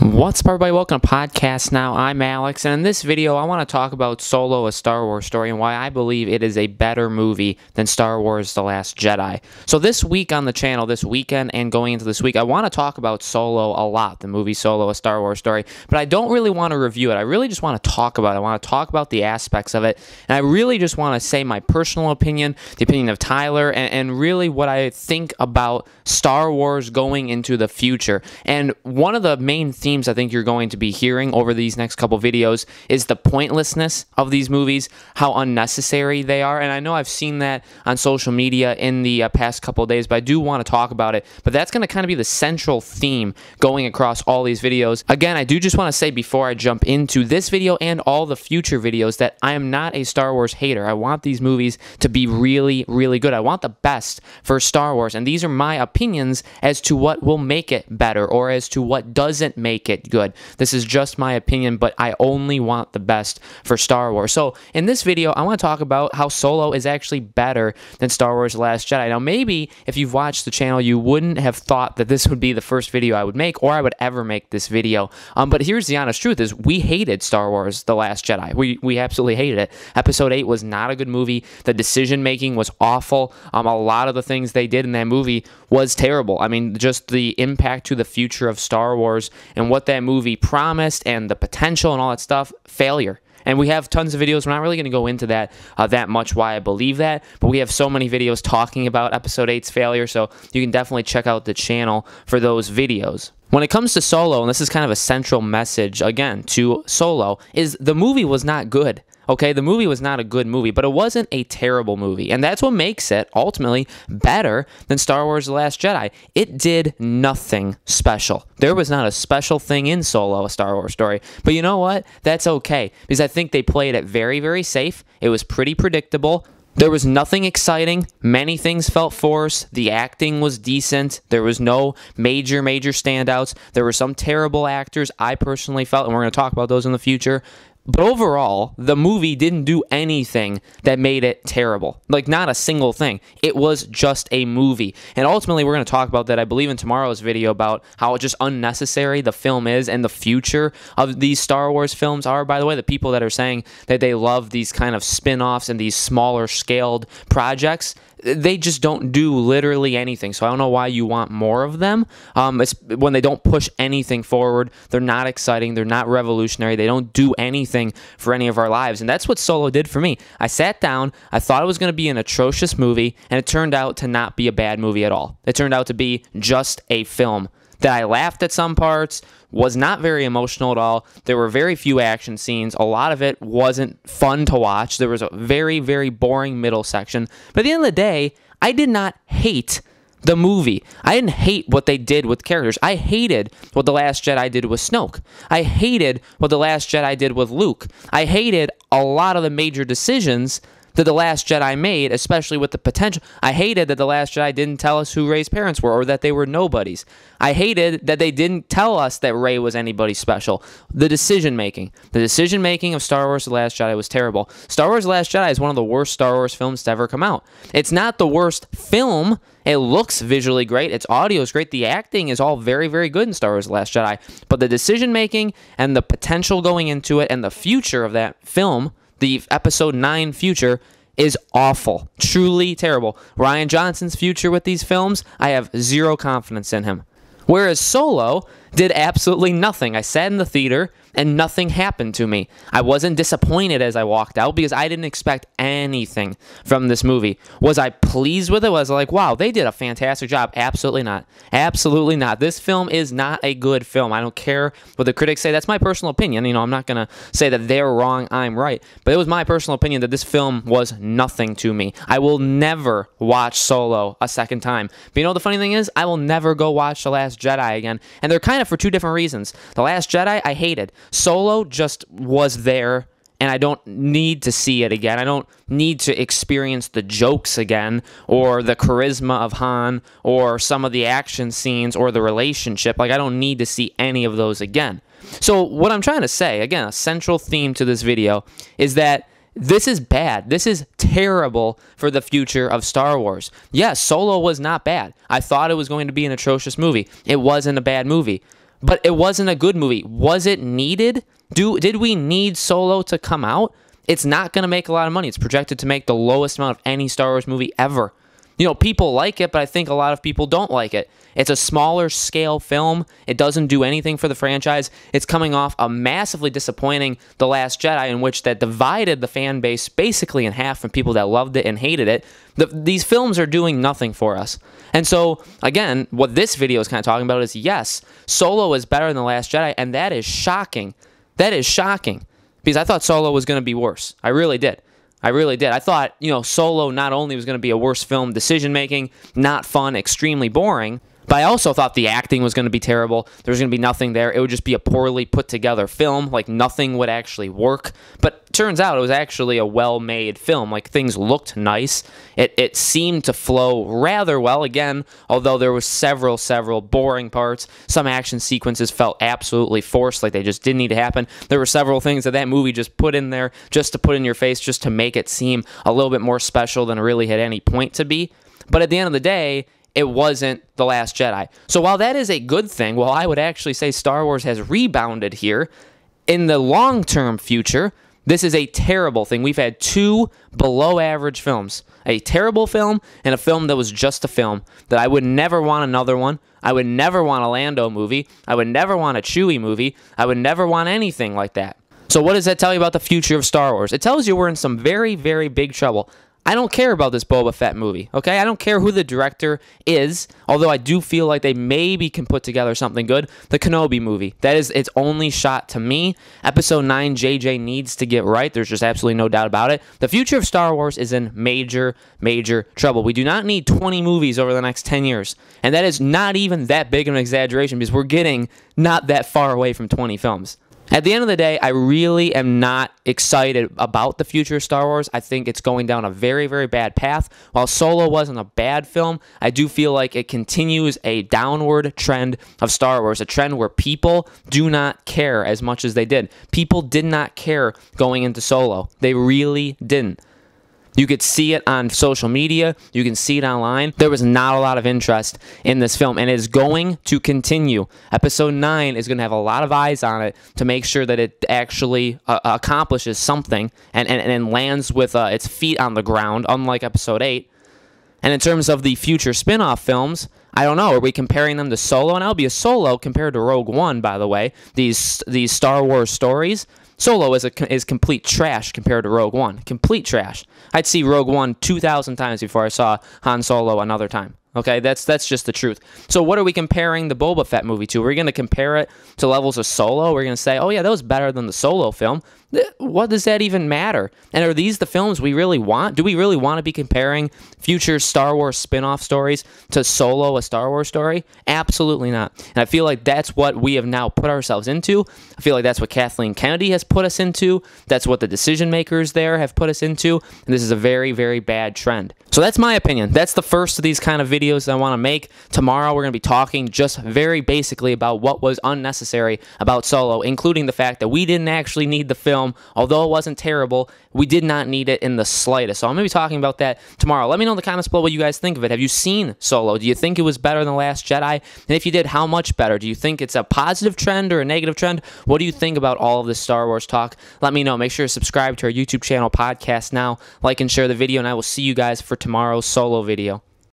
What's up, everybody? Welcome to Podcast Now. I'm Alex, and in this video, I want to talk about Solo, a Star Wars story, and why I believe it is a better movie than Star Wars The Last Jedi. So this week on the channel, this weekend, and going into this week, I want to talk about Solo a lot, the movie Solo, a Star Wars story, but I don't really want to review it. I really just want to talk about it. I want to talk about the aspects of it, and I really just want to say my personal opinion, the opinion of Tyler, and really what I think about Star Wars going into the future. And one of the main themes I think you're going to be hearing over these next couple videos is the pointlessness of these movies, how unnecessary they are. And I know I've seen that on social media in the past couple of days, but I do want to talk about it. But that's going to kind of be the central theme going across all these videos. Again, I do just want to say before I jump into this video and all the future videos that I am not a Star Wars hater. I want these movies to be really, really good. I want the best for Star Wars, and these are my opinions as to what will make it better or as to what doesn't make it good. This is just my opinion, but I only want the best for Star Wars. So in this video, I want to talk about how Solo is actually better than Star Wars The Last Jedi. Now, maybe if you've watched the channel, you wouldn't have thought that this would be the first video I would make or I would ever make this video. But here's the honest truth is we hated Star Wars The Last Jedi. We absolutely hated it. Episode 8 was not a good movie. The decision making was awful. A lot of the things they did in that movie was terrible. I mean, just the impact to the future of Star Wars and what that movie promised and the potential and all that stuff, failure. And we have tons of videos. We're not really going to go into that that much, why I believe that, but we have so many videos talking about Episode 8's failure, so you can definitely check out the channel for those videos. When it comes to Solo, and this is kind of a central message, again, to Solo, is the movie was not good. Okay, the movie was not a good movie, but it wasn't a terrible movie. And that's what makes it, ultimately, better than Star Wars The Last Jedi. It did nothing special. There was not a special thing in Solo, a Star Wars story. But you know what? That's okay, because I think they played it very, very safe. It was pretty predictable. There was nothing exciting. Many things felt forced. The acting was decent. There was no major standouts. There were some terrible actors, I personally felt, and we're going to talk about those in the future. But overall, the movie didn't do anything that made it terrible. Like, not a single thing. It was just a movie. And ultimately, we're going to talk about that, I believe, in tomorrow's video about how just unnecessary the film is and the future of these Star Wars films are. By the way, the people that are saying that they love these kind of spin-offs and these smaller scaled projects, they just don't do literally anything. So I don't know why you want more of them. It's when they don't push anything forward. They're not exciting. They're not revolutionary. They don't do anything for any of our lives. And that's what Solo did for me. I sat down. I thought it was going to be an atrocious movie, and it turned out to not be a bad movie at all. It turned out to be just a film that I laughed at some parts, was not very emotional at all. There were very few action scenes. A lot of it wasn't fun to watch. There was a very, very boring middle section. But at the end of the day, I did not hate the movie. I didn't hate what they did with characters. I hated what The Last Jedi did with Snoke. I hated what The Last Jedi did with Luke. I hated a lot of the major decisions that The Last Jedi made, especially with the potential. I hated that The Last Jedi didn't tell us who Rey's parents were or that they were nobodies. I hated that they didn't tell us that Rey was anybody special. The decision-making. The decision-making of Star Wars The Last Jedi was terrible. Star Wars The Last Jedi is one of the worst Star Wars films to ever come out. It's not the worst film. It looks visually great. Its audio is great. The acting is all very, very good in Star Wars The Last Jedi. But the decision-making and the potential going into it and the future of that film, the Episode 9 future, is awful. Truly terrible. Rian Johnson's future with these films, I have zero confidence in him. Whereas Solo did absolutely nothing. I sat in the theater and nothing happened to me. I wasn't disappointed as I walked out because I didn't expect anything from this movie. Was I pleased with it? Was I like, wow, they did a fantastic job? Absolutely not. Absolutely not. This film is not a good film. I don't care what the critics say. That's my personal opinion. You know, I'm not going to say that they're wrong, I'm right. But it was my personal opinion that this film was nothing to me. I will never watch Solo a second time. But you know, the funny thing is, I will never go watch The Last Jedi again. And they're kind of for two different reasons. The Last Jedi, I hated. Solo just was there, and I don't need to see it again. I don't need to experience the jokes again, or the charisma of Han, or some of the action scenes, or the relationship. Like, I don't need to see any of those again. So what I'm trying to say, again, a central theme to this video, is that this is bad. This is terrible for the future of Star Wars. Yes, Solo was not bad. I thought it was going to be an atrocious movie. It wasn't a bad movie. but it wasn't a good movie. Was it needed? Did we need Solo to come out? It's not going to make a lot of money. It's projected to make the lowest amount of any Star Wars movie ever. You know, people like it, but I think a lot of people don't like it. It's a smaller scale film. It doesn't do anything for the franchise. It's coming off a massively disappointing The Last Jedi, in which that divided the fan base basically in half from people that loved it and hated it. These films are doing nothing for us. And so, again, what this video is kind of talking about is, yes, Solo is better than The Last Jedi, and that is shocking. That is shocking, because I thought Solo was going to be worse. I really did. I really did. I thought, you know, Solo not only was going to be a worse film, decision-making, not fun, extremely boring, but I also thought the acting was going to be terrible. There was going to be nothing there. It would just be a poorly put-together film. Like, nothing would actually work. But turns out it was actually a well-made film. Like, things looked nice. It seemed to flow rather well, again, although there was several boring parts. Some action sequences felt absolutely forced, like they just didn't need to happen. There were several things that movie just put in there just to put in your face, just to make it seem a little bit more special than it really had any point to be. But at the end of the day, it wasn't The Last Jedi. So while that is a good thing, well, I would actually say Star Wars has rebounded here. In the long-term future, this is a terrible thing. We've had two below-average films. A terrible film and a film that was just a film. That I would never want another one. I would never want a Lando movie. I would never want a Chewie movie. I would never want anything like that. So what does that tell you about the future of Star Wars? It tells you we're in some very, very big trouble. I don't care about this Boba Fett movie, okay? I don't care who the director is, although I do feel like they maybe can put together something good. The Kenobi movie, that is its only shot to me. Episode 9, JJ needs to get right. There's just absolutely no doubt about it. The future of Star Wars is in major, major trouble. We do not need 20 movies over the next 10 years, and that is not even that big of an exaggeration, because we're getting not that far away from 20 films. At the end of the day, I really am not excited about the future of Star Wars. I think it's going down a very, very bad path. While Solo wasn't a bad film, I do feel like it continues a downward trend of Star Wars, a trend where people do not care as much as they did. People did not care going into Solo. They really didn't. You could see it on social media. You can see it online. There was not a lot of interest in this film, and it is going to continue. Episode 9 is going to have a lot of eyes on it to make sure that it actually accomplishes something and lands with its feet on the ground, unlike Episode 8. And in terms of the future spin-off films, I don't know. Are we comparing them to Solo? And I'll be a Solo compared to Rogue One, by the way. These Star Wars stories. Solo is complete trash compared to Rogue One. Complete trash. I'd see Rogue One 2,000 times before I saw Han Solo another time. Okay, that's just the truth. So what are we comparing the Boba Fett movie to? We're going to compare it to levels of Solo? We're going to say, oh yeah, that was better than the Solo film. What does that even matter? And are these the films we really want? Do we really want to be comparing future Star Wars spin-off stories to Solo, a Star Wars story? Absolutely not. And I feel like that's what we have now put ourselves into. I feel like that's what Kathleen Kennedy has put us into. That's what the decision makers there have put us into. And this is a very, very bad trend. So that's my opinion. That's the first of these kind of videos that I want to make. Tomorrow we're going to be talking just very basically about what was unnecessary about Solo, including the fact that we didn't actually need the film. Although it wasn't terrible, we did not need it in the slightest. So I'm going to be talking about that tomorrow. Let me know in the comments below what you guys think of it. Have you seen Solo? Do you think it was better than The Last Jedi? And if you did, how much better? Do you think it's a positive trend or a negative trend? What do you think about all of this Star Wars talk? Let me know. Make sure to subscribe to our YouTube channel, Podcast Now. Like and share the video, and I will see you guys for tomorrow's Solo video.